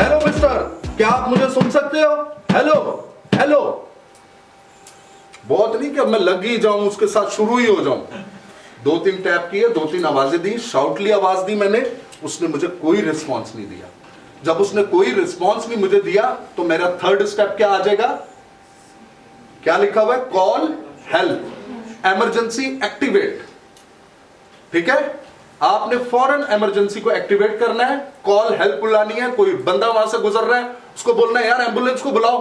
Hello mister, क्या आप मुझे सुन सकते हो? Hello hello. बहुत नहीं कि अब मैं लग ही जाऊं उसके साथ शुरू ही हो जाऊं। 2-3 टैप किए, 2-3 आवाजें दी, शाउटली आवाज दी मैंने, उसने मुझे कोई रिस्पॉन्स नहीं दिया। जब उसने कोई रिस्पॉन्स नहीं मुझे दिया तो मेरा थर्ड स्टेप क्या आ जाएगा? क्या लिखा हुआ है? Call help, emergency activate. ठीक है, आपने फौरन इमरजेंसी को एक्टिवेट करना है, कॉल हेल्प बुलानी है। कोई बंदा वहां से गुजर रहा है, उसको बोलना है यार एम्बुलेंस को बुलाओ,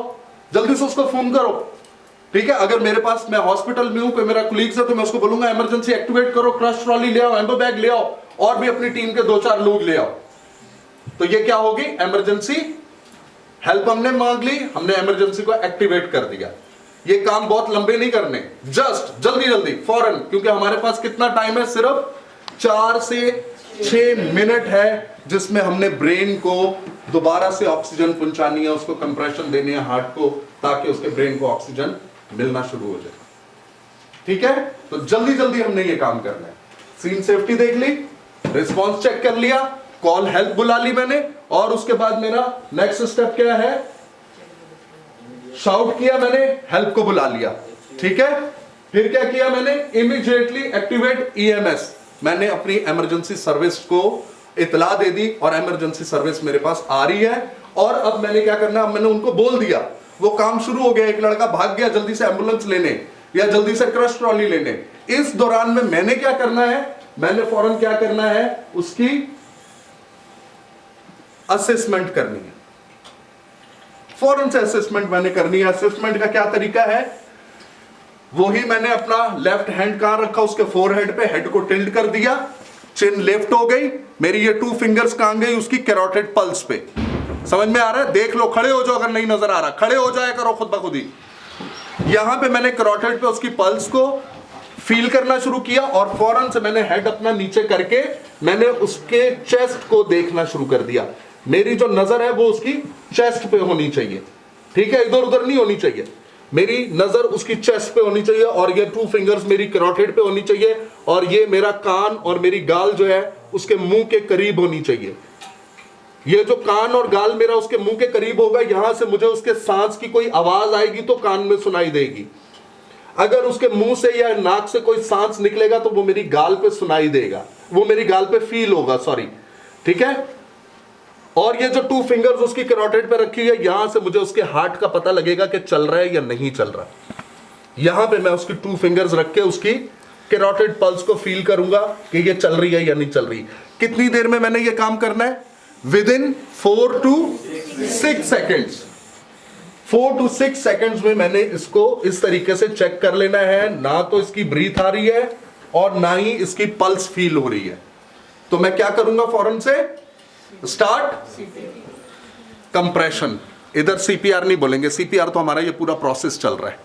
जल्दी से उसको फोन करो। ठीक है, अगर मेरे पास, मैं हॉस्पिटल में हूं, कोई मेरा कुलीग्स है, तो मैं उसको बोलूंगा इमरजेंसी एक्टिवेट करो, क्रश ट्रॉली ले आओ, एम्बो बैग ले आओ, और भी अपनी टीम के 2-4 लोग ले आओ। तो ये क्या होगी? इमरजेंसी हेल्प हमने मांग ली, हमने इमरजेंसी को एक्टिवेट कर दिया। ये काम बहुत लंबे नहीं करने, जस्ट जल्दी जल्दी फौरन, क्योंकि हमारे पास कितना टाइम है? सिर्फ 4 से 6 मिनट है, जिसमें हमने ब्रेन को दोबारा से ऑक्सीजन पहुंचानी है, उसको कंप्रेशन देनी है हार्ट को, ताकि उसके ब्रेन को ऑक्सीजन मिलना शुरू हो जाए। ठीक है, तो जल्दी जल्दी हमने ये काम करना है। सीन सेफ्टी देख ली, रिस्पॉन्स चेक कर लिया, कॉल हेल्प बुला ली मैंने, और उसके बाद मेरा नेक्स्ट स्टेप क्या है? शाउट किया मैंने, हेल्प को बुला लिया। ठीक है, फिर क्या किया मैंने? Immediately activate EMS. मैंने अपनी इमरजेंसी सर्विस को इतला दे दी और इमरजेंसी सर्विस मेरे पास आ रही है। और अब मैंने क्या करना, अब मैंने उनको बोल दिया, वो काम शुरू हो गया। एक लड़का भाग गया जल्दी से एम्बुलेंस लेने या जल्दी से क्रश ट्रॉली लेने। इस दौरान में मैंने क्या करना है? मैंने फौरन क्या करना है? उसकी असेसमेंट करनी है, फौरन से असेसमेंट मैंने करनी है। असेसमेंट का क्या तरीका है? वही मैंने अपना लेफ्ट हैंड कहां रखा? उसके फोरहेड पे, हेड को टिल्ट कर दिया, चिन लिफ्ट हो गई, मेरी ये 2 फिंगर्स कहां गई? उसकी कैरोटिड पल्स पे। समझ में आ रहा है? देख लो, खड़े हो जाओ, अगर नहीं नजर आ रहा खड़े हो जाया करो खुद ब खुद ही। यहां पे मैंने कैरोटिड पे उसकी पल्स को फील करना शुरू किया, और फौरन से मैंने हेड अपना नीचे करके मैंने उसके चेस्ट को देखना शुरू कर दिया। मेरी जो नजर है वो उसकी चेस्ट पे होनी चाहिए। ठीक है, इधर उधर नहीं होनी चाहिए, मेरी नजर उसकी चेस्ट पे होनी चाहिए, और ये 2 फिंगर्स मेरी कैरोटिड पे होनी चाहिए, और ये मेरा कान और मेरी गाल जो है उसके मुंह के करीब होनी चाहिए। ये जो कान और गाल मेरा उसके मुंह के करीब होगा, यहां से मुझे उसके सांस की कोई आवाज आएगी तो कान में सुनाई देगी। अगर उसके मुंह से या नाक से कोई सांस निकलेगा तो वो मेरी गाल पे सुनाई देगा, वो मेरी गाल पे फील होगा, सॉरी। ठीक है, और ये जो 2 फिंगर्स उसकी कैरोटिड पे रखी है, यहां से मुझे उसके हार्ट का पता लगेगा कि चल रहा है या नहीं चल रहा। यहां पे मैं उसकी 2 फिंगर्स रख के उसकी कैरोटिड पल्स को फील करूंगा कि ये चल रही है या नहीं चल रही। कितनी देर में मैंने ये काम करना है? Within 4 to 6 seconds. 4 to 6 seconds में मैंने इसको इस तरीके से चेक कर लेना है, ना तो इसकी ब्रीथ आ रही है और ना ही इसकी पल्स फील हो रही है। तो मैं क्या करूंगा? फौरन से स्टार्ट कंप्रेशन। इधर सीपीआर नहीं बोलेंगे, सीपीआर तो हमारा ये पूरा प्रोसेस चल रहा है।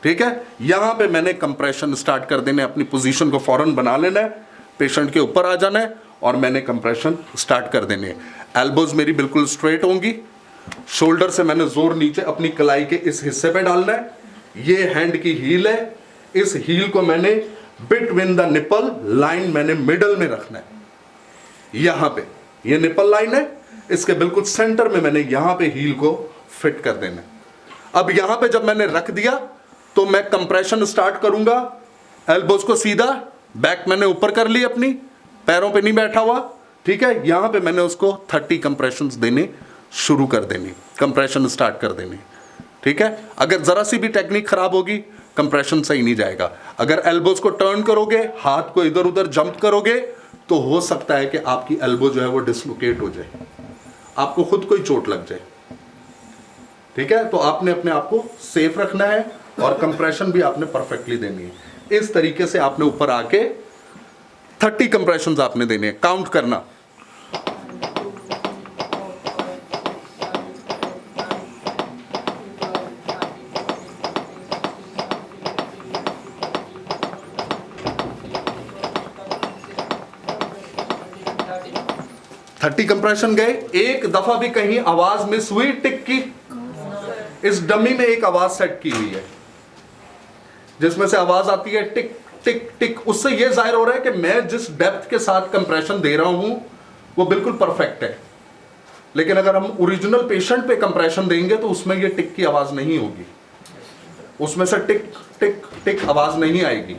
ठीक है, यहां पे मैंने कंप्रेशन स्टार्ट कर देने, अपनी पोजीशन को फौरन बना लेना है, पेशेंट के ऊपर आ जाना है, और मैंने कंप्रेशन स्टार्ट कर देने। एल्बोज मेरी बिल्कुल स्ट्रेट होंगी, शोल्डर से मैंने जोर नीचे अपनी कलाई के इस हिस्से पे डालना है। ये हैंड की हील है, इस हील को मैंने बिटवीन द निपल लाइन मैंने मिडल में रखना है। यहां पे ये निपल लाइन है, इसके बिल्कुल सेंटर में मैंने यहां पे हील को फिट कर देना है। अब यहां पे जब मैंने रख दिया तो मैं कंप्रेशन स्टार्ट करूंगा। एल्बोज को सीधा, बैक मैंने ऊपर कर ली, अपनी पैरों पे नहीं बैठा हुआ। ठीक है, यहां पे मैंने उसको 30 कंप्रेशंस देने शुरू कर देनी, कंप्रेशन स्टार्ट कर देनी। ठीक है, अगर जरा सी भी टेक्निक खराब होगी कंप्रेशन सही नहीं जाएगा। अगर एल्बोज को टर्न करोगे, हाथ को इधर उधर जंप करोगे, तो हो सकता है कि आपकी एल्बो जो है वो डिसलोकेट हो जाए, आपको खुद को ही चोट लग जाए। ठीक है, तो आपने अपने आप को सेफ रखना है, और कंप्रेशन भी आपने परफेक्टली देनी है। इस तरीके से आपने ऊपर आके 30 कंप्रेशंस आपने देने हैं, काउंट करना। थर्टी कंप्रेशन गए। एक दफा भी कहीं आवाज मिस हुई टिक की? इस डमी में एक आवाज सेट की हुई है जिसमें से आवाज आती है टिक टिक टिक। उससे यह जाहिर हो रहा है कि मैं जिस डेप्थ के साथ कंप्रेशन दे रहा हूं वो बिल्कुल परफेक्ट है। लेकिन अगर हम ओरिजिनल पेशेंट पे कंप्रेशन देंगे तो उसमें ये टिक की आवाज नहीं होगी, उसमें से टिक टिक टिक आवाज नहीं आएगी।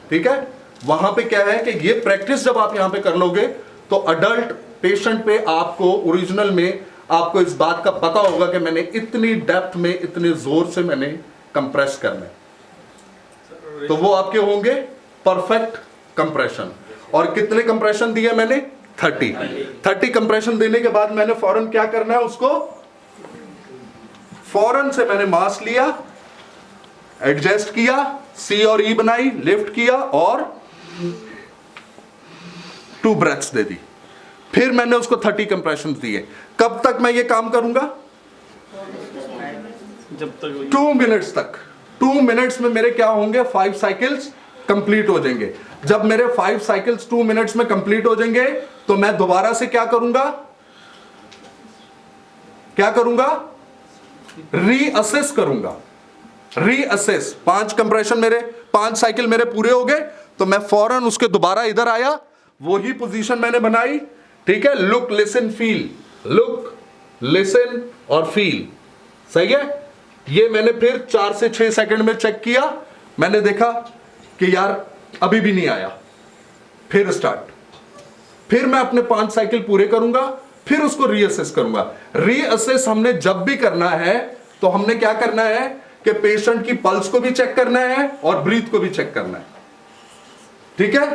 ठीक है, वहां पे क्या है कि ये प्रैक्टिस जब आप यहां पे कर लोगे तो अडल्ट पेशेंट पे आपको ओरिजिनल में आपको इस बात का पता होगा कि मैंने इतनी डेप्थ में इतने जोर से मैंने कंप्रेस करना है, तो वो आपके होंगे परफेक्ट कंप्रेशन। और कितने कंप्रेशन दिए मैंने? 30 कंप्रेशन देने के बाद मैंने फौरन क्या करना है, उसको फौरन से मैंने मास लिया, एडजस्ट किया, सी और ई बनाई, लिफ्ट किया और 2 ब्रेथ्स दे दी। फिर मैंने उसको 30 कंप्रेशन दिए। कब तक मैं ये काम करूंगा? जब तक 2 मिनट्स तक। 2 मिनट्स में मेरे क्या होंगे? 5 साइकिल्स कंप्लीट हो जाएंगे। जब मेरे 5 साइकिल्स 2 मिनट्स में कंप्लीट हो जाएंगे तो मैं दोबारा से क्या करूंगा? रीअसेस करूंगा। रीअसेस 5 कंप्रेशन मेरे 5 साइकिल मेरे पूरे हो गए तो मैं फौरन उसके दोबारा इधर आया, वही पोजीशन मैंने बनाई। ठीक है, look listen feel, look listen और फील। सही है। ये मैंने फिर 4 से 6 सेकंड में चेक किया, मैंने देखा कि यार अभी भी नहीं आया, फिर स्टार्ट। फिर मैं अपने 5 साइकिल पूरे करूंगा, फिर उसको रीअसेस करूंगा। रीअसेस हमने जब भी करना है तो हमने क्या करना है कि पेशेंट की पल्स को भी चेक करना है और ब्रीथ को भी चेक करना है। ठीक है,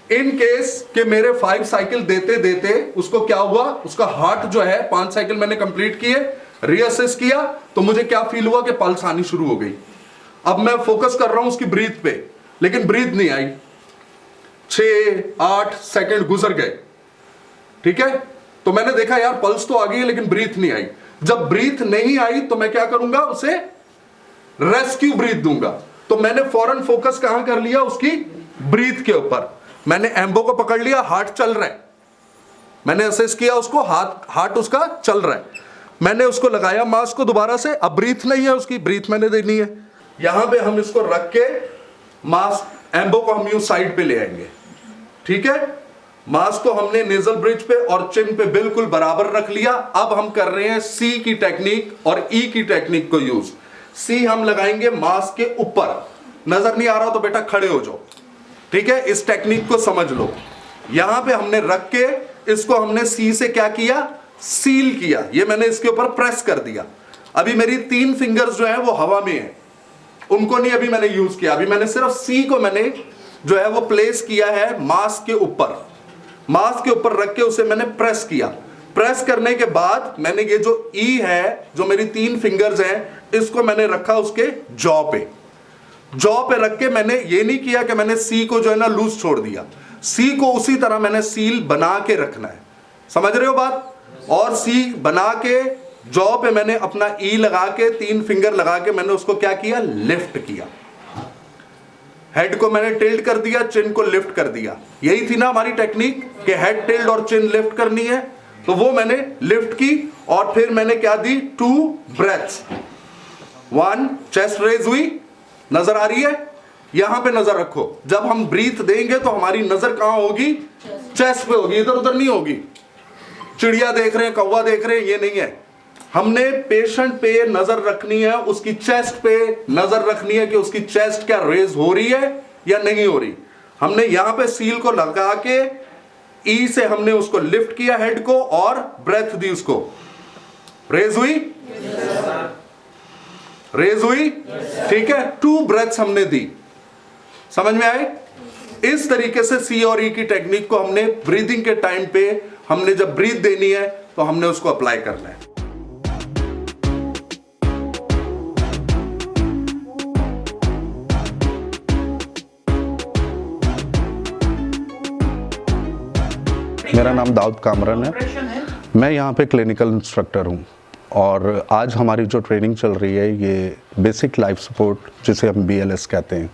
इन केस कि मेरे 5 साइकिल देते देते उसको क्या हुआ, उसका हार्ट जो है 5 साइकिल मैंने कंप्लीट किए, रीअसेस किया तो मुझे क्या फील हुआ कि पल्स आनी शुरू हो गई। अब मैं फोकस कर रहा हूं उसकी ब्रीथ पे, लेकिन ब्रीथ नहीं आई। 6-8 सेकंड गुजर गए। ठीक है, तो मैंने देखा यार पल्स तो आ गई है लेकिन ब्रीथ नहीं आई। जब ब्रीथ नहीं आई तो मैं क्या करूंगा, उसे रेस्क्यू ब्रीथ दूंगा। तो मैंने फौरन फोकस कहां कर लिया, उसकी ब्रीथ के ऊपर। मैंने एम्बो को पकड़ लिया, हार्ट चल रहा है, मैंने असेस किया उसको, हार्ट उसका चल रहा है। मैंने उसको लगाया मास्क को दोबारा से, अब ब्रीथ नहीं है उसकी, ब्रीथ मैंने देनी है। यहां पे हम इसको रख के मास्क एम्बो को हम यूं साइड पे ले आएंगे। ठीक है, मास्क को हमने नेजल ब्रिज पे और चिन पे बिल्कुल बराबर रख लिया। अब हम कर रहे हैं सी की टेक्निक और ई की टेक्निक को यूज। सी हम लगाएंगे मास्क के ऊपर। नजर नहीं आ रहा तो बेटा खड़े हो जाओ। ठीक है, इस टेक्निक को समझ लो। यहां पे हमने रख के इसको हमने सी से क्या किया, सील किया। ये मैंने इसके ऊपर प्रेस कर दिया। अभी मेरी 3 फिंगर्स जो है वो हवा में है, उनको नहीं अभी मैंने यूज किया। अभी मैंने सिर्फ सी को मैंने जो है वो प्लेस किया है मास्क के ऊपर। मास्क के ऊपर रख के उसे मैंने प्रेस किया। प्रेस करने के बाद मैंने ये जो ई है, जो मेरी 3 फिंगर्स हैं, इसको मैंने रखा उसके जॉ पे। जॉ पे रख के मैंने ये नहीं किया कि मैंने सी को जो है ना लूज छोड़ दिया। सी को उसी तरह मैंने सील बना के रखना है। समझ रहे हो बात? और सी बना के जॉ पे मैंने अपना ई लगा के 3 फिंगर लगा के मैंने उसको क्या किया, लिफ्ट किया। हेड को मैंने टिल्ट कर दिया, चिन को लिफ्ट कर दिया। यही थी ना हमारी टेक्निक कि हेड टिल्ट और चिन लिफ्ट करनी है। तो वो मैंने लिफ्ट की और फिर मैंने क्या दी, 2 ब्रेथ्स। 1 चेस्ट रेज हुई, नजर आ रही है? यहां पे नजर रखो। जब हम ब्रीथ देंगे तो हमारी नजर कहां होगी, चेस्ट पे होगी, इधर उधर नहीं होगी। चिड़िया देख रहे हैं, कौवा देख रहे हैं, ये नहीं है। हमने पेशेंट पे नजर रखनी है, उसकी चेस्ट पे नजर रखनी है कि उसकी चेस्ट क्या रेज हो रही है या नहीं हो रही। हमने यहां पे सील को लगा के ई से हमने उसको लिफ्ट किया हेड को और ब्रेथ दी उसको। रेज हुई? रेज हुई? ठीक है, 2 ब्रेथ्स हमने दी। समझ में आए? इस तरीके से सी और ई की टेक्निक को हमने ब्रीदिंग के टाइम पे हमने जब ब्रीथ देनी है तो हमने उसको अप्लाई करना है। मेरा नाम दाऊद कामरान है। मैं यहाँ पे क्लिनिकल इंस्ट्रक्टर हूँ और आज हमारी जो ट्रेनिंग चल रही है ये बेसिक लाइफ सपोर्ट, जिसे हम BLS कहते हैं।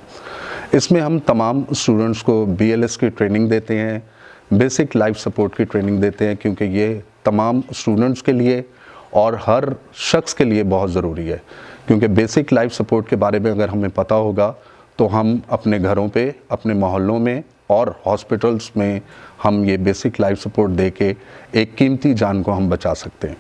इसमें हम तमाम स्टूडेंट्स को BLS की ट्रेनिंग देते हैं, बेसिक लाइफ सपोर्ट की ट्रेनिंग देते हैं, क्योंकि ये तमाम स्टूडेंट्स के लिए और हर शख्स के लिए बहुत ज़रूरी है। क्योंकि बेसिक लाइफ सपोर्ट के बारे में अगर हमें पता होगा तो हम अपने घरों पे, अपने मोहल्लों में और हॉस्पिटल्स में हम ये बेसिक लाइफ सपोर्ट दे के एक कीमती जान को हम बचा सकते हैं।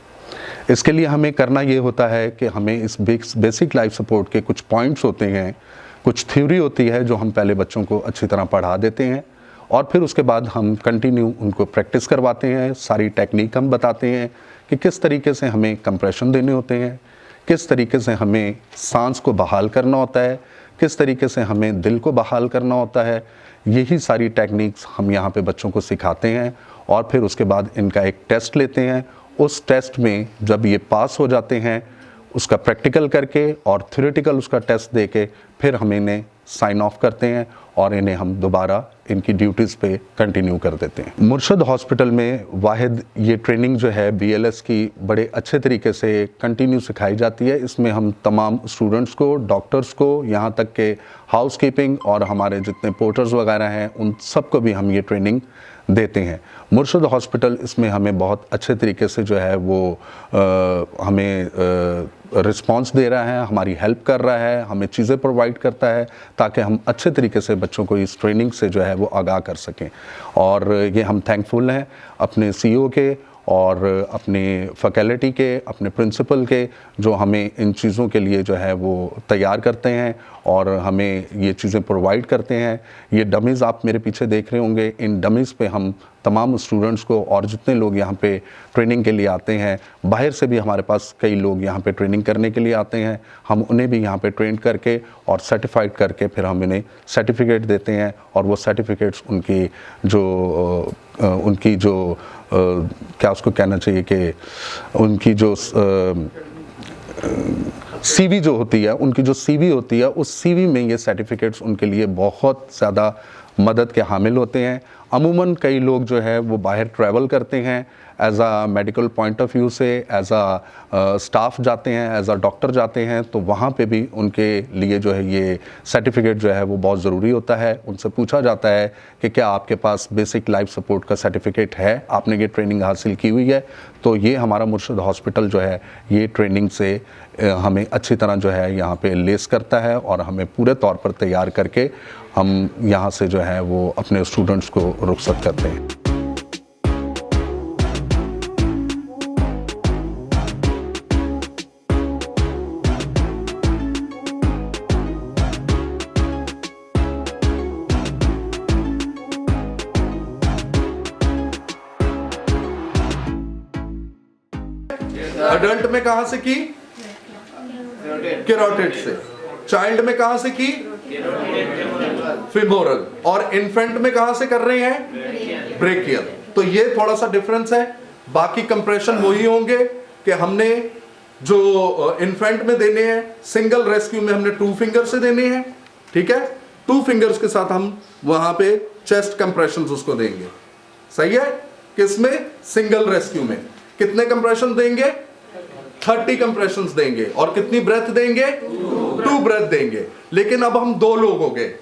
इसके लिए हमें करना ये होता है कि हमें इस बेसिक लाइफ सपोर्ट के कुछ पॉइंट्स होते हैं, कुछ थ्योरी होती है जो हम पहले बच्चों को अच्छी तरह पढ़ा देते हैं और फिर उसके बाद हम कंटिन्यू उनको प्रैक्टिस करवाते हैं। सारी टेक्निक हम बताते हैं कि किस तरीके से हमें कंप्रेशन देने होते हैं, किस तरीके से हमें सांस को बहाल करना होता है, किस तरीके से हमें दिल को बहाल करना होता है। यही सारी टेक्निक्स हम यहाँ पे बच्चों को सिखाते हैं और फिर उसके बाद इनका एक टेस्ट लेते हैं। उस टेस्ट में जब ये पास हो जाते हैं, उसका प्रैक्टिकल करके और थ्योरेटिकल उसका टेस्ट दे के फिर हम इन्हें साइन ऑफ करते हैं और इन्हें हम दोबारा इनकी ड्यूटीज़ पे कंटिन्यू कर देते हैं। मुर्शद हॉस्पिटल में वाहिद ये ट्रेनिंग जो है BLS की बड़े अच्छे तरीके से कंटिन्यू सिखाई जाती है। इसमें हम तमाम स्टूडेंट्स को, डॉक्टर्स को, यहाँ तक के हाउसकीपिंग और हमारे जितने पोर्टर्स वगैरह हैं उन सबको भी हम ये ट्रेनिंग देते हैं। मुर्शद हॉस्पिटल इसमें हमें बहुत अच्छे तरीके से जो है वो हमें रिस्पांस दे रहा है, हमारी हेल्प कर रहा है, हमें चीज़ें प्रोवाइड करता है ताकि हम अच्छे तरीके से बच्चों को इस ट्रेनिंग से जो है वो आगाह कर सकें। और ये हम थैंकफुल हैं अपने CEO के और अपने फैकल्टी के, अपने प्रिंसिपल के, जो हमें इन चीज़ों के लिए जो है वो तैयार करते हैं और हमें ये चीज़ें प्रोवाइड करते हैं। ये डमीज़ आप मेरे पीछे देख रहे होंगे, इन डमीज़ पे हम तमाम स्टूडेंट्स को और जितने लोग यहाँ पे ट्रेनिंग के लिए आते हैं, बाहर से भी हमारे पास कई लोग यहाँ पे ट्रेनिंग करने के लिए आते हैं, हम उन्हें भी यहाँ पे ट्रेन करके और सर्टिफाइड करके फिर हम इन्हें सर्टिफिकेट देते हैं और वो सर्टिफिकेट्स उनकी जो क्या उसको कहना चाहिए कि उनकी जो CV जो होती है, उनकी जो CV होती है, उस CV में ये सर्टिफिकेट्स उनके लिए बहुत ज़्यादा मदद के हामिल होते हैं। अमूमन कई लोग जो है वो बाहर ट्रैवल करते हैं as a medical point of view से, एज आ स्टाफ जाते हैं, एज आ डॉक्टर जाते हैं, तो वहाँ पे भी उनके लिए जो है ये सर्टिफिकेट जो है वो बहुत ज़रूरी होता है। उनसे पूछा जाता है कि क्या आपके पास बेसिक लाइफ सपोर्ट का सर्टिफिकेट है, आपने ये ट्रेनिंग हासिल की हुई है। तो ये हमारा मुर्शद हॉस्पिटल जो है ये ट्रेनिंग से हमें अच्छी तरह जो है यहाँ पे लेस करता है और हमें पूरे तौर पर तैयार करके हम यहाँ से जो है वो अपने स्टूडेंट्स को रुखसत करते हैं। अडल्ट में कहां से की? कैरोटिड से। चाइल्ड में कहां से की? फिमोरल। और इन्फेंट में कहां से कर रहे हैं? ब्रेकियल। तो ये थोड़ा सा डिफरेंस है। बाकी कंप्रेशन वही होंगे कि हमने जो इन्फेंट में देने हैं, सिंगल रेस्क्यू में हमने 2 फिंगर से देने हैं, ठीक है। 2 फिंगर्स के साथ हम वहां पे चेस्ट कंप्रेशंस उसको देंगे, सही है। किसमें? सिंगल रेस्क्यू में कितने कंप्रेशन देंगे? 30 कंप्रेशंस देंगे। और कितनी ब्रेथ देंगे? 2 ब्रेथ देंगे। लेकिन अब हम 2 लोग हो गए।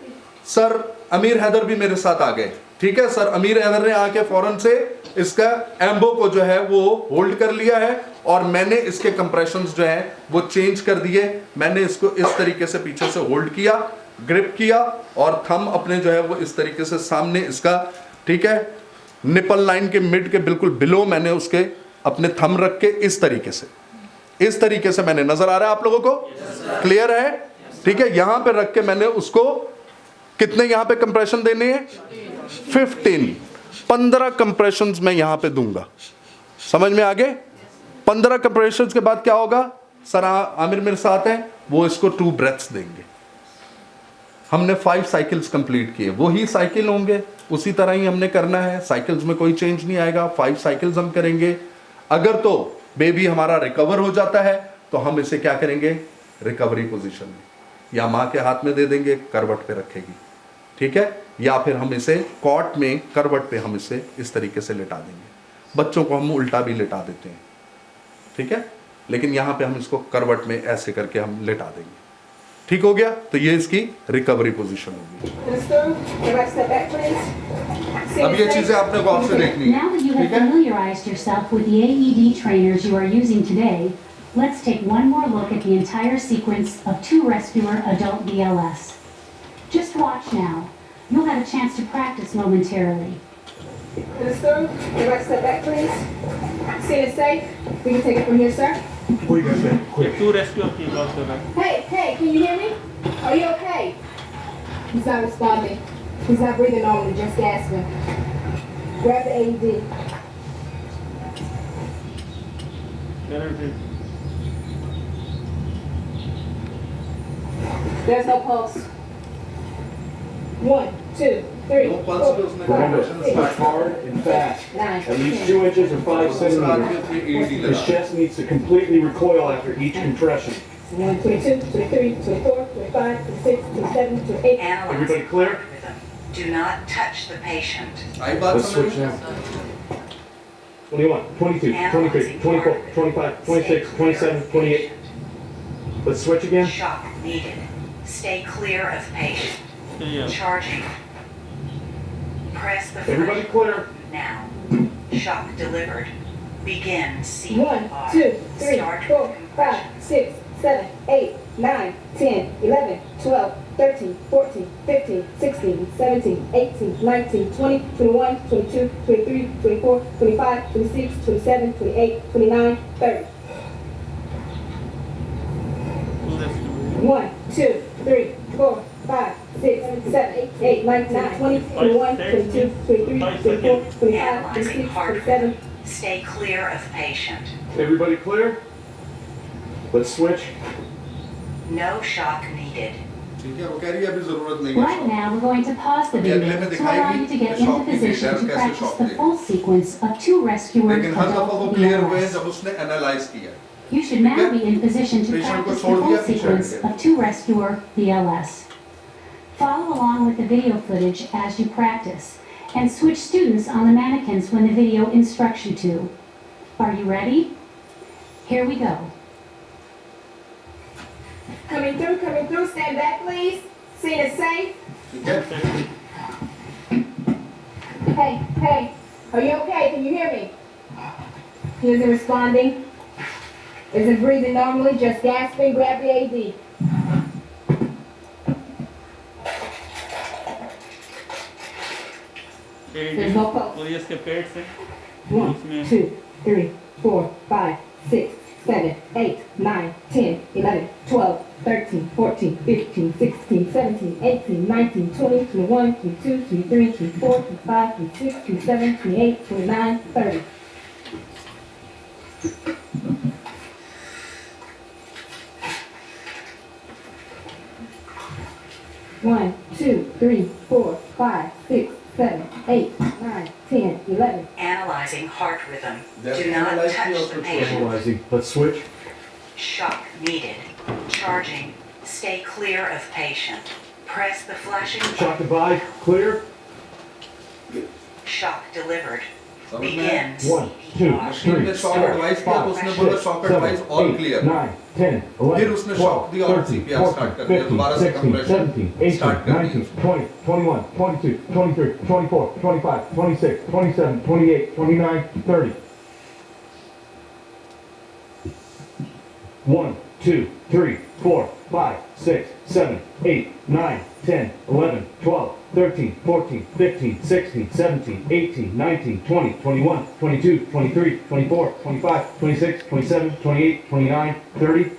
सर अमीर हैदर भी मेरे साथ आ गए, ठीक है। सर अमीर हैदर ने आके फौरन से इसका एम्बो को जो है वो होल्ड कर लिया है और मैंने इसके कंप्रेशंस जो है वो चेंज कर दिए। मैंने इसको इस तरीके से पीछे से होल्ड किया, ग्रिप किया और थंब अपने जो है वो इस तरीके से सामने इसका, ठीक है, निपल लाइन के मिड के बिल्कुल बिलो मैंने उसके अपने थंब रख के इस तरीके से मैंने, नजर आ रहा है आप लोगों को? क्लियर है? ठीक है। यहां पे रख के मैंने उसको कितने यहां पे कंप्रेशन देने हैं? 15 कंप्रेशंस मैं यहां पे दूंगा। समझ में आगे? 15 कंप्रेशंस के बाद क्या होगा? सर आमिर मेरे साथ हैं, वो इसको 2 ब्रेथ्स देंगे। हमने 5 साइकिल्स कंप्लीट किए। वही साइकिल होंगे, उसी तरह ही हमने करना है। साइकिल्स में कोई चेंज नहीं आएगा। 5 साइकिल्स हम करेंगे। अगर तो बेबी हमारा रिकवर हो जाता है तो हम इसे क्या करेंगे? रिकवरी पोजीशन में या माँ के हाथ में दे देंगे, करवट पे रखेगी, ठीक है। या फिर हम इसे कॉट में करवट पे हम इसे इस तरीके से लिटा देंगे। बच्चों को हम उल्टा भी लिटा देते हैं, ठीक है। लेकिन यहाँ पे हम इसको करवट में ऐसे करके हम लिटा देंगे। ठीक हो गया? तो ये इसकी रिकवरी पोजीशन होगी। अब ये चीजें आपने गौर से देखनी है। Now that you have familiarized yourself with the AED trainers you are using today, let's take one more look at the entire sequence of 2 rescuer adult BLS. Just watch now. You'll have a chance to practice momentarily. This through. Everybody step back, please. Scene is safe. We can take it from here, sir. What you guys say? Quick. Two rescue teams also back. Hey, can you hear me? Are you okay? He's not responding. He's not breathing normally, just gasping. Grab the AED. There's no pulse. 1, 2, 3, No 4, pulse पे उसने 5, Remember, 6, push hard and fast. 9, At least 10. 2 inches or 5 दूसरा centimeters. आदमी अपनी AED His लगा chest needs to completely recoil after each compression. 1, 22, 23, 24, 25, 26, 27, 28. Analyze Everybody clear? rhythm. Do not touch the patient. आई बात Let's switch समझ now. 21, 22, 23, 24, 25, 26, 27, 28. Let's switch again. Shock needed. Stay clear of patient. Yeah. Charging. Press the Everybody flash clear? now. Shock delivered. Begin 1, CPR. 2, 3, Start 4, 5, compression. 6, 7, 8, 9, 10, 11, 12, 13, 14, 15, 16, 17, 18, 19, 20, 21, 22, 23, 24, 25, 26, 27, 28, 29, 30. Two rescue. 1, 2, 3, 4, 5, 6, 7, 8, 9, 10, 20, 21, 22, 23, 24, 25, Analyzing 26, heart 27. rhythm. Stay clear of patient. Everybody clear? Let's switch. No shock needed. ठीक है वो कह रही है अभी जरूरत नहीं है Right now, we're going to pause the अभी अगले video में to allow you to get दिखाएगी into position to कैसे practice shock the they full sequence of two rescuers लेकिन हर दफा वो adult क्लियर हुए BLS. जब उसने एनालाइज किया You should now be in position to Patient को practice the छोड़ full दिया, पीछे sequence हट गया। of two rescuer BLS. Follow along with the video footage as you practice, and switch students on the mannequins when the video instructs you to. Are you ready? Here we go. Coming through, stand back please. Scene is safe. ठीक है Hey, are you okay? Can you hear me? He isn't responding. Isn't breathing normally, just gasping. Grab the AED. There's no pulse. और ये इसके पेट से 1, 2, 3, 4, 5, 6, 7, 8, 9, 10, 11, 12, 13, 14, 15, 16, 17, 18, 19, 20, 21, 22, 23, 24, 25, 26, 27, 28, 29, 30. One, 2, 3, 4, 5, 6, 7, 8, 9, 10, 11. Analyzing heart rhythm. That's Do not analyzed touch here the also. patient. Analyzing. Let's switch. Shock needed. Charging. Stay clear of patient. Press the flashing Shock button. goodbye. Clear. Shock delivered. समझ में Begin आया? 1, 2, CPR. 3, उसने shock advice किया तो उसने बोला shock 7, advice all 8, clear 9, 10, 11, फिर उसने शॉक 12, दिया और 13, CPR स्टार्ट 14, कर दिया 15, दोबारा से 16, कंप्रेशन 17, स्टार्ट 18, कर 19, दिया 20, 21, 22, 23, 24, 25, 26, 27, 28, 29, 30. 1, 2, 3, 4, 5, 6, 7, 8, 9, 10, 11, 12, 13, 14, 15, 16, 17, 18, 19, 20, 21, 22, 23, 24, 25, 26, 27, 28, 29, 30.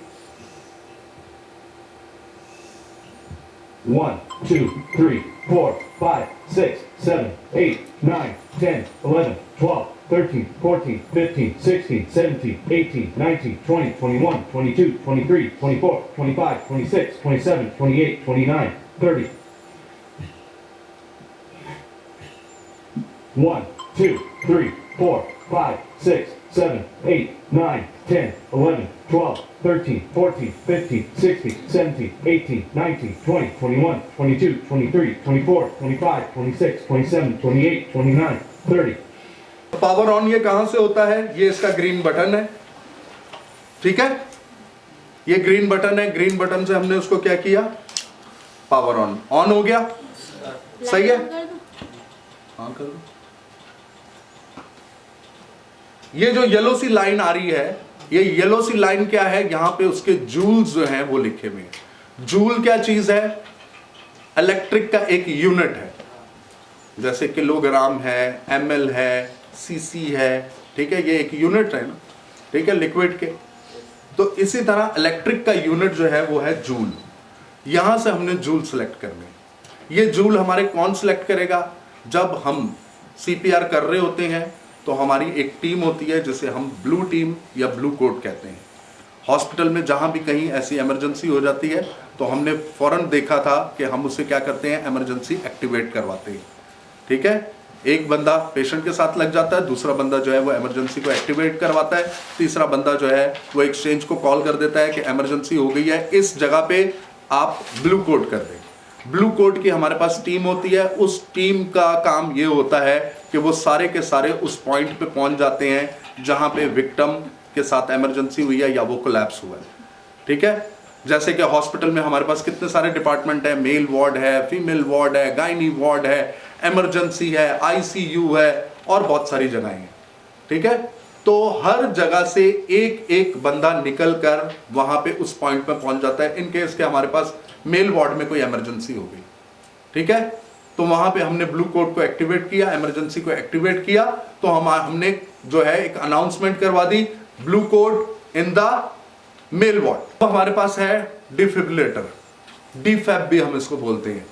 1, 2, 3, 4, 5, 6, 7, 8, 9, 10, 11, 12, 13, 14, 15, 16, 17, 18, 19, 20, 21, 22, 23, 24, 25, 26, 27, 28, 29, 30. 1, 2, 3, 4, 5, 6, 7, 8, 9, 10, 11, 12, 13, 14, 15, 16, 17, 18, 19, 20, 21, 22, 23, 24, 25, 26, 27, 28, 29, 30. पावर ऑन ये कहां से होता है? ये इसका ग्रीन बटन है, ठीक है, ये ग्रीन बटन है, ग्रीन बटन से हमने उसको क्या किया, पावर ऑन हो गया, सही है, हाँ कर दो। ये जो येलो सी लाइन आ रही है, ये येलो सी लाइन क्या है, यहां पे उसके जूल्स जो हैं वो लिखे हुए हैं। जूल क्या चीज है? इलेक्ट्रिक का एक यूनिट है। जैसे किलोग्राम है, ml है, cc है, ठीक है, ये एक यूनिट है ना, ठीक है, लिक्विड के। तो इसी तरह इलेक्ट्रिक का यूनिट जो है वो है जूल। यहां से हमने जूल सेलेक्ट करने। ये जूल हमारे कौन सेलेक्ट करेगा? जब हम CPR कर रहे होते हैं तो हमारी एक टीम होती है जिसे हम ब्लू टीम या ब्लू कोड कहते हैं। हॉस्पिटल में जहां भी कहीं ऐसी इमरजेंसी हो जाती है तो हमने फौरन देखा था कि हम उसे क्या करते हैं, इमरजेंसी एक्टिवेट करवाते हैं, ठीक है। एक बंदा पेशेंट के साथ लग जाता है, दूसरा बंदा जो है वो इमरजेंसी को एक्टिवेट करवाता है, तीसरा बंदा जो है वो एक्सचेंज को कॉल कर देता है कि इमरजेंसी हो गई है, इस जगह पे आप ब्लू कोड कर दें। ब्लू कोड की हमारे पास टीम होती है। उस टीम का काम ये होता है कि वो सारे के सारे उस पॉइंट पे पहुंच जाते हैं जहां पे विक्टिम के साथ इमरजेंसी हुई है या वो कोलैप्स हुआ है, ठीक है। जैसे कि हॉस्पिटल में हमारे पास कितने सारे डिपार्टमेंट है, मेल वार्ड है, फीमेल वार्ड है, गायनी वार्ड है, इमरजेंसी है, ICU है और बहुत सारी जगहें हैं, ठीक है। तो हर जगह से एक एक बंदा निकल कर वहां पे उस पॉइंट पे पहुंच जाता है इन केस के हमारे पास मेल वार्ड में कोई इमरजेंसी हो गई, ठीक है। तो वहां पे हमने ब्लू कोड को एक्टिवेट किया, इमरजेंसी को एक्टिवेट किया, तो हमने जो है एक अनाउंसमेंट करवा दी, blue code in the male ward. तो हमारे पास है डिफिब्रिलेटर, डीफैब भी हम इसको बोलते हैं,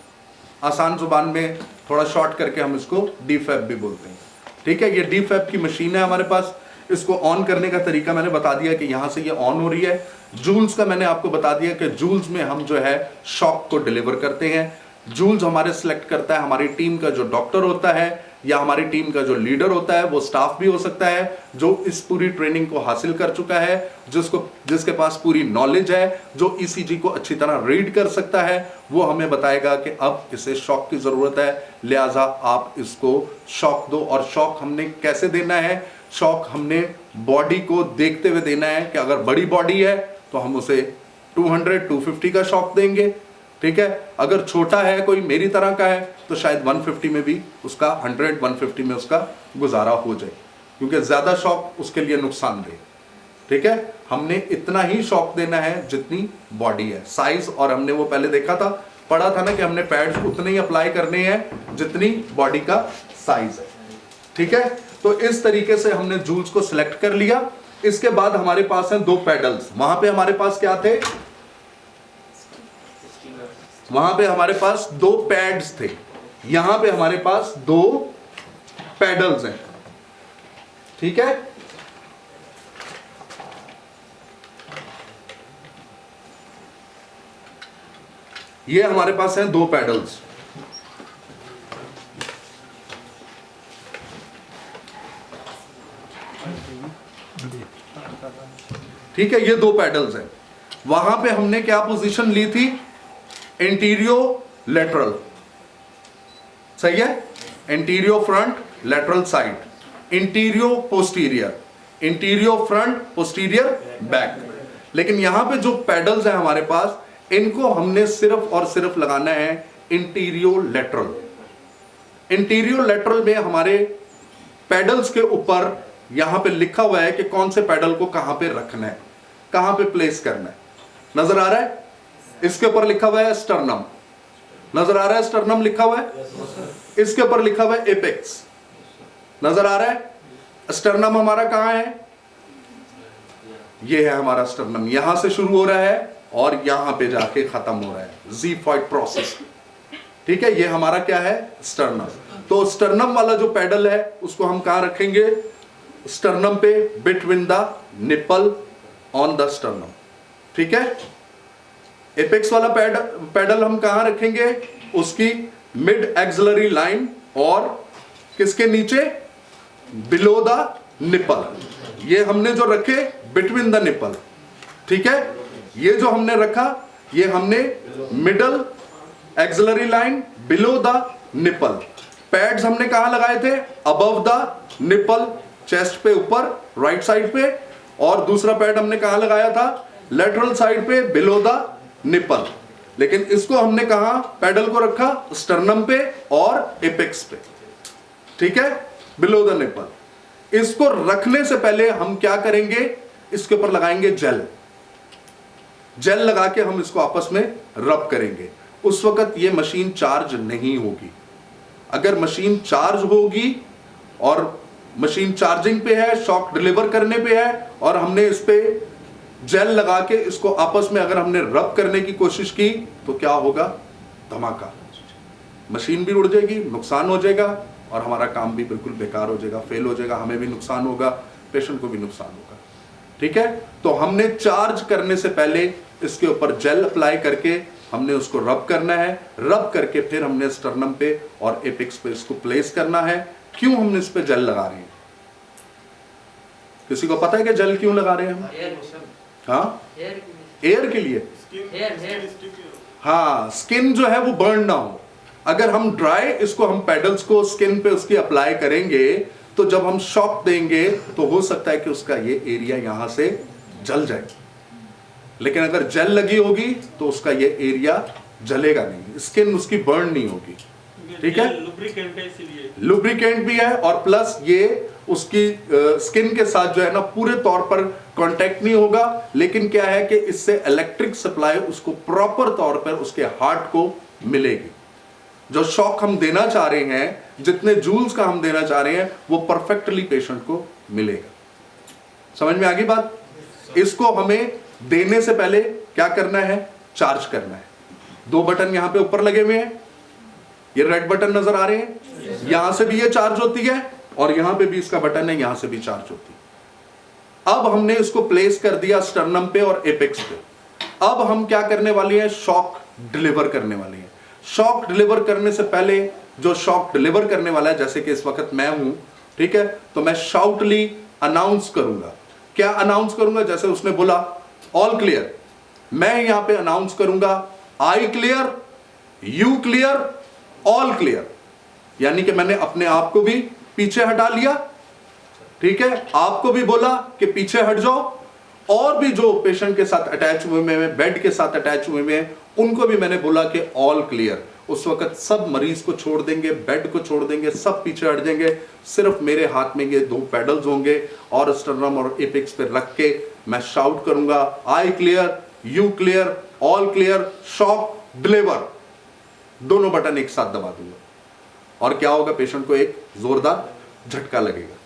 आसान जुबान में थोड़ा शॉर्ट करके हम इसको डीफैब भी बोलते हैं, ठीक है। ये डीफैब की मशीन है हमारे पास। इसको ऑन करने का तरीका मैंने बता दिया कि यहां से ये ऑन हो रही है। जूल्स का मैंने आपको बता दिया कि जूल्स में हम जो है शॉक को डिलीवर करते हैं। जूल्स हमारे सिलेक्ट करता है हमारी टीम का जो डॉक्टर होता है या हमारी टीम का जो लीडर होता है, वो स्टाफ भी हो सकता है जो इस पूरी ट्रेनिंग को हासिल कर चुका है, जिसके पास पूरी नॉलेज है, जो ECG को अच्छी तरह रीड कर सकता है। वो हमें बताएगा कि अब इसे शॉक की जरूरत है, लिहाजा आप इसको शॉक दो। और शॉक हमने कैसे देना है? शॉक हमने बॉडी को देखते हुए देना है कि अगर बड़ी बॉडी है तो हम उसे 200-250 का शॉक देंगे, ठीक है। अगर छोटा है, कोई मेरी तरह का है, तो शायद 150 में भी उसका 100-150 में उसका गुजारा हो जाए, क्योंकि ज्यादा शॉक उसके लिए नुकसानदेह, ठीक है। हमने इतना ही शॉक देना है जितनी बॉडी है, साइज। और हमने वो पहले देखा था, पढ़ा था ना कि हमने पैड्स उतने ही अप्लाई करने हैं जितनी बॉडी का साइज है, ठीक है। तो इस तरीके से हमने जूल्स को सिलेक्ट कर लिया। इसके बाद हमारे पास हैं 2 पैडल्स। वहां पे हमारे पास क्या थे? वहां पे हमारे पास 2 पैड्स थे, यहां पे हमारे पास 2 पैडल्स हैं, ठीक है। ये हमारे पास हैं 2 पैडल्स, ठीक है। ये 2 पैडल्स हैं। वहां पे हमने क्या पोजीशन ली थी? एंटीरियो लेटरल, सही है। Anterior front, lateral side, anterior posterior, anterior front, posterior back. लेकिन यहां पे जो पैडल्स हैं हमारे पास, इनको हमने सिर्फ और सिर्फ लगाना है इंटीरियो लेटरल। इंटीरियो लेटरल में हमारे पैडल्स के ऊपर यहां पे लिखा हुआ है कि कौन से पैडल को कहां पे रखना है, कहां पे प्लेस करना है। नजर आ रहा है? इसके ऊपर लिखा हुआ है स्टर्नम, नजर आ रहा है? स्टर्नम लिखा हुआ है। इसके ऊपर लिखा हुआ है एपेक्स, नजर आ रहा है? स्टर्नम हमारा कहां है? ये है हमारा स्टर्नम, यहां से शुरू हो रहा है और यहां पे जाके खत्म हो रहा है, ज़ीफॉइड प्रोसेस, ठीक है। ये हमारा क्या है? स्टर्नम। तो स्टर्नम वाला जो पैडल है उसको हम कहां रखेंगे? स्टर्नम पे, between the nipple on the sternum, ठीक है। एपेक्स वाला पैडल हम कहां रखेंगे? उसकी मिड एक्सिलरी लाइन और किसके नीचे? Below the nipple. ये हमने जो रखे बिटवीन द निपल, ठीक है। ये जो हमने रखा, ये हमने middle axillary line, below the nipple. Pads हमने कहां लगाए थे? अबव द निपल, चेस्ट पे ऊपर राइट साइड पे। और दूसरा पैड हमने कहां लगाया था? लेटरल साइड पे, बिलो द निपल। लेकिन इसको हमने कहां पैडल को रखा? स्टर्नम पे और एपेक्स पे, ठीक है, बिलो द निपल। इसको रखने से पहले हम क्या करेंगे? इसके ऊपर लगाएंगे जेल, जेल लगा के हम इसको आपस में रब करेंगे। उस वक्त ये मशीन चार्ज नहीं होगी। अगर मशीन चार्ज होगी और मशीन चार्जिंग पे है, शॉक डिलीवर करने पे है, और हमने इस पे जेल लगा के इसको आपस में अगर हमने रब करने की कोशिश की तो क्या होगा? धमाका। मशीन भी उड़ जाएगी, नुकसान हो जाएगा, और हमारा काम भी बिल्कुल बेकार हो जाएगा, फेल हो जाएगा, हमें भी नुकसान होगा, पेशेंट को भी नुकसान होगा। ठीक है, तो हमने चार्ज करने से पहले इसके ऊपर जेल अप्लाई करके हमने उसको रब करना है। रब करके फिर हमने स्टर्नम पे और एपेक्स पे इसको प्लेस करना है। क्यों हमने इस पे जेल लगा रहे हैं? किसी को पता है कि जेल क्यों लगा रहे हैं हम? हाँ, एयर के लिए। हाँ, स्किन जो है वो बर्न ना हो। अगर हम ड्राई इसको हम पेडल्स को स्किन पे उसकी अप्लाई करेंगे तो जब हम शॉक देंगे तो हो सकता है कि उसका ये एरिया यहां से जल जाए, लेकिन अगर जेल लगी होगी तो उसका ये एरिया जलेगा नहीं, स्किन उसकी बर्न नहीं होगी। ठीक है, लुब्रिकेंट है इसलिए। लुब्रिकेंट भी है, और प्लस ये उसकी स्किन के साथ जो है ना पूरे तौर पर कांटेक्ट नहीं होगा, लेकिन क्या है कि इससे इलेक्ट्रिक सप्लाई उसको प्रॉपर तौर पर उसके हार्ट को मिलेगी। जो शॉक हम देना चाह रहे हैं, जितने जूल्स का हम देना चाह रहे हैं, वो परफेक्टली पेशेंट को मिलेगा। समझ में आ गई बात? इसको हमें देने से पहले क्या करना है? चार्ज करना है। 2 बटन यहां पे ऊपर लगे हुए हैं, ये रेड बटन नजर आ रहे हैं, यहां से भी ये चार्ज होती है, और यहां पे भी इसका बटन है, यहां से भी चार्ज होती है। अब हमने इसको प्लेस कर दिया स्टर्नम पे और एपेक्स पे। अब हम क्या करने वाले हैं? शॉक डिलीवर करने वाले हैं। शॉक डिलीवर करने से पहले जो शॉक डिलीवर करने वाला है, जैसे कि इस वक्त मैं हूं, ठीक है, तो मैं शाउटली अनाउंस करूंगा। क्या अनाउंस करूंगा? जैसे उसने बोला ऑल क्लियर, मैं यहां पे अनाउंस करूंगा I clear, you clear, all clear. यानी कि मैंने अपने आप को भी पीछे हटा लिया, ठीक है, आपको भी बोला कि पीछे हट जाओ, और भी जो पेशेंट के साथ अटैच हुए में, बेड के साथ अटैच हुए में, उनको भी मैंने बोला कि ऑल क्लियर। उस वक्त सब मरीज को छोड़ देंगे, बेड को छोड़ देंगे, सब पीछे हट जाएंगे, सिर्फ मेरे हाथ में ये 2 पेडल्स होंगे, और स्टर्नम और एपेक्स पे रख के मैं शाउट करूंगा I clear, you clear, all clear, shock deliver. दोनों बटन एक साथ दबा दूंगा, और क्या होगा? पेशेंट को एक जोरदार झटका लगेगा,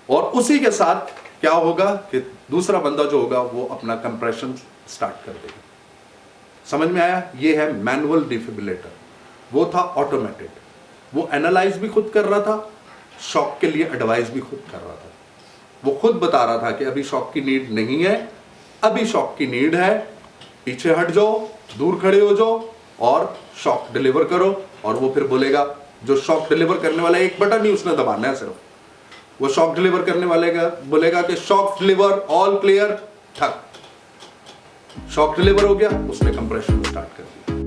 और उसी के साथ क्या होगा कि दूसरा बंदा जो होगा वो अपना कंप्रेशन स्टार्ट कर देगा। समझ में आया? ये है मैनुअल डिफिब्रिलेटर। वो था ऑटोमेटेड, वो एनालाइज भी खुद कर रहा था, शॉक के लिए एडवाइस भी खुद कर रहा था। वो खुद बता रहा था कि अभी शॉक की नीड नहीं है, अभी शॉक की नीड है, पीछे हट जाओ, दूर खड़े हो जाओ और शॉक डिलीवर करो। और वो फिर बोलेगा, जो शॉक डिलीवर करने वाला एक बटन ही उसने दबाना है सिर्फ, वो शॉक डिलीवर करने वाले का बोलेगा कि शॉक डिलीवर, ऑल क्लियर, ठक, शॉक डिलीवर हो गया, उसने कंप्रेशन स्टार्ट कर दिया।